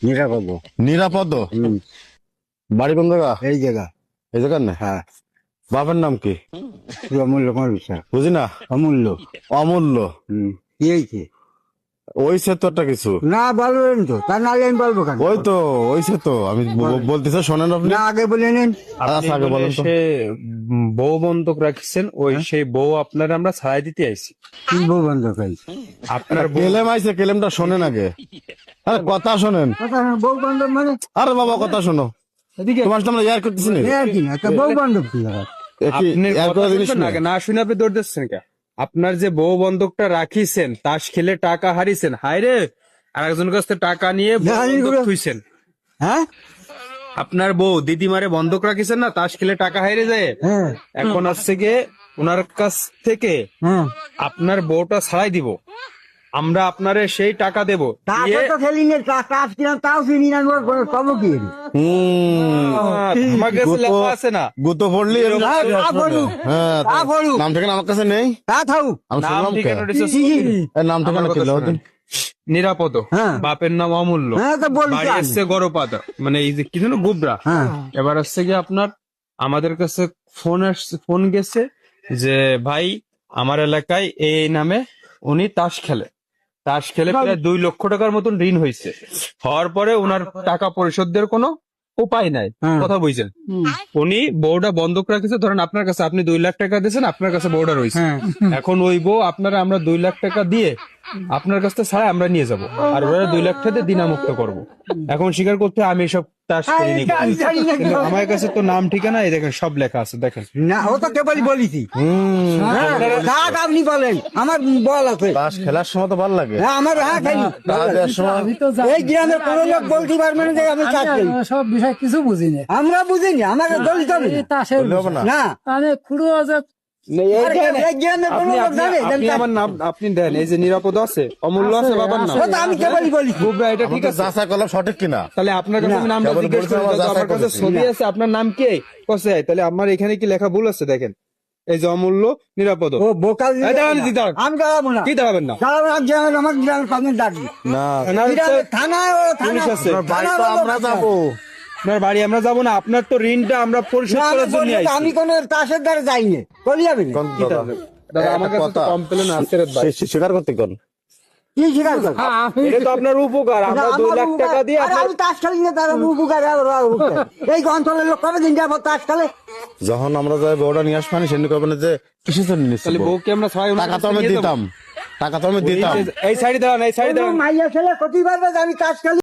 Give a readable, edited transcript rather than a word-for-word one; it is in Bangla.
নিরাপদ। নিরাপদ। বাড়ি কোন জায়গা? এই জায়গা। এই জায়গার না? হ্যাঁ। বাপের নাম কি? অমূল্য কুমার বিশ্বাস। বুঝি না। অমূল্য। অমূল্য। কি হয়েছে? ওইছে তো একটা কিছু। না বলবেন তো, তা নাহলে আমি বলবো কেন? ওই তো ওইছে তো আমি বলতেছে, শোনেন আপনি। না আগে বলে নেন। আচ্ছা আগে বলেন তো। সে বউ বন্ধক রাখছেন, ওই সেই বউ আপনার আমরা ছাড়াই দিতে আইছি। কি বউ বন্ধ খাইছে? আপনার বউ কেলেম আইছে, কেলেমটা শোনেন আগে। আরে কথা শোনেন। কথা না, বউ বান্ধব মানে? আরে বাবা কথা শোনো, এদিকে তোমার সামনে ইয়ার করতেছি না। এ আর কি না, তা বউ বান্ধব কি ব্যাপার? আপনি ইয়ার কথা করা জিনিস শুনবেন না। না, না শুনে আপনি দৌড় দিচ্ছেন কে? আপনার যে বউ বন্ধকটা রাখিছেন, তাস খেলে টাকা হারিয়েছেন, হায় রে, আর একজনের কাছ থেকে টাকা নিয়ে বউ জানি বন্ধক গুলো। থুইছেন। হ্যাঁ আপনার বউ দিদিমারে বন্ধক রাখিছেন না, তাস খেলে টাকা হারিয়ে যায়। হ্যাঁ এখন আসছে গিয়ে ওনার কাছ থেকে হ্যাঁ। আপনার বউটা ছাড়াই দিব, আমরা আপনারে সেই টাকা দেব টাকা দিয়ে তো খেলি নে, কাজ কিনা তাও চিনি না, কব কি এর? আমার কাছে লেখা আছে না, গুতো পড়লি এরকম তা বলুক, হ্যাঁ তা বলুক, নাম ঠিকানা আমার কাছে নেই। তা থাকুক। আমি নাম শুনলাম কে? ঠিকানা দিছে এর নাম ঠিকানা আমার কি? কথা শুনেন। নিরাপদ, হ্যাঁ। বাপের নাম অমূল্য, হ্যাঁ তো বলি বাড়ি আসছে গড়পাতা, মানে এই যে কি যেন গুবরা। হ্যাঁ এবার আসছে কি আপনার আমাদের কাছে ফোন গেছে যে ভাই আমার এলাকায় এই নামে উনি তাস খেলে, তাস খেলে প্রায় 2 লক্ষ টাকার মতন ঋণ হয়েছে। হওয়ার পরে ওনার টাকা পরিশোধের কোনো উপায় নাই। হ্যাঁ। কথা বুঝছেন? উনি বউটা বন্ধক রাখেছে, ধরেন আপনার কাছে আপনি 2 লাখ টাকা দিয়েছেন, আপনার কাছে বউটা রয়েছে। হ্যাঁ। এখন ওই বউ আপনারা আমরা 2 লাখ টাকা দিয়ে আপনার কাছ থেকে ছাড়া আমরা নিয়ে যাব, আর ওরা 2 লাখ টাকা দিয়ে দিনামুক্ত করব। এখন স্বীকার করতে আমি এসব তাস করিনি, কিন্তু আমার কাছে তো নাম ঠিকানা এই দেখেন সব লেখা আছে, দেখেন। না, ও তো কেবলই বলিছি। হ্যাঁ, থাক, আপনি বলেন, আমার বল আছে। তাস খেলার সময় তো ভালো লাগে। হ্যাঁ, আমার হ্যাঁ খেলি। তাস দেওয়ার সময় এই গ্রামের কোনো লোক বলতে পারবে না যে আমি চাষ খেলি। সব বিষয় কিছু বুঝি না। আমরা বুঝিনি, আমাকে দলিত হবে না। তাসের বললে হবে না। না, মানে খুড়ো আছে এই গ্রামের কোনো লোক জানে যে আমি চাষ আমার নাম আপনি দেন, এই যে নিরাপদ আছে, অমূল্য আছে বাবার নাম। ও তো আমি কেবলই বলিছি। গুবরা, এটা ঠিক আমাকে আছে? যাচাই করলাম সঠিক কিনা। তাহলে আপনার কাছে আমি নামটা কেবল জিজ্ঞেস বলছে করি, আমার দাদা, আমার যাচাই কাছে করেছি। ছবি আছে, আপনার নাম কি কসে? তাহলে আমার এখানে কি লেখা ভুল আছে? দেখেন, এই যে অমূল্য নিরাপদ। ও বোকাল এই দাঁড়ান, দাঁড়ান। আমি দাঁড়াবো না। কি দাঁড়াবেন না? দাঁড়াবো না, গ্রামের আমার গ্রামের পাবলিক ডাকবি। না থানায় ও পুলিশ থানা আছে। বাড়ি তো আমরা যাবো। আপনার বাড়ি আমরা যাবো না, আপনার তো ঋণটা আমরা পরিশোধ না, আমি করার জন্য বলি তো, আমি কোনো তাসের দ্বারা যাইনি, বলি যাবি না। কোন দাদা? দাদা আমার একটা কাছে তো কথা। কমপ্লেন আছে রে ভাই। স্বীকার করতে কোন? কি স্বীকার কর? এটা তো আপনার উপকার, আমরা 2 লাখ টাকা দিয়ে আরে আপনার আমি তাস খেলি না, তার উপকার এই অঞ্চলের লোক কবে দিন যাবো তাস খেলে? যখন আমরা যাই বউটা নিয়ে আসবানি সেদিন করবেন যে কিসের জন্য নিচ্ছি তাহলে বউ? বউকে আমরা সবাই ওনার টাকা তো কাছে আমি নিয়ে যাবো। দিতাম, টাকা তো আমি দিতাম। এই সাইডে দাঁড়ান, এই সাইডে দাঁড়ান। মাইয়া ছেলে ক্ষতি পারবে যে আমি তাস খেলি?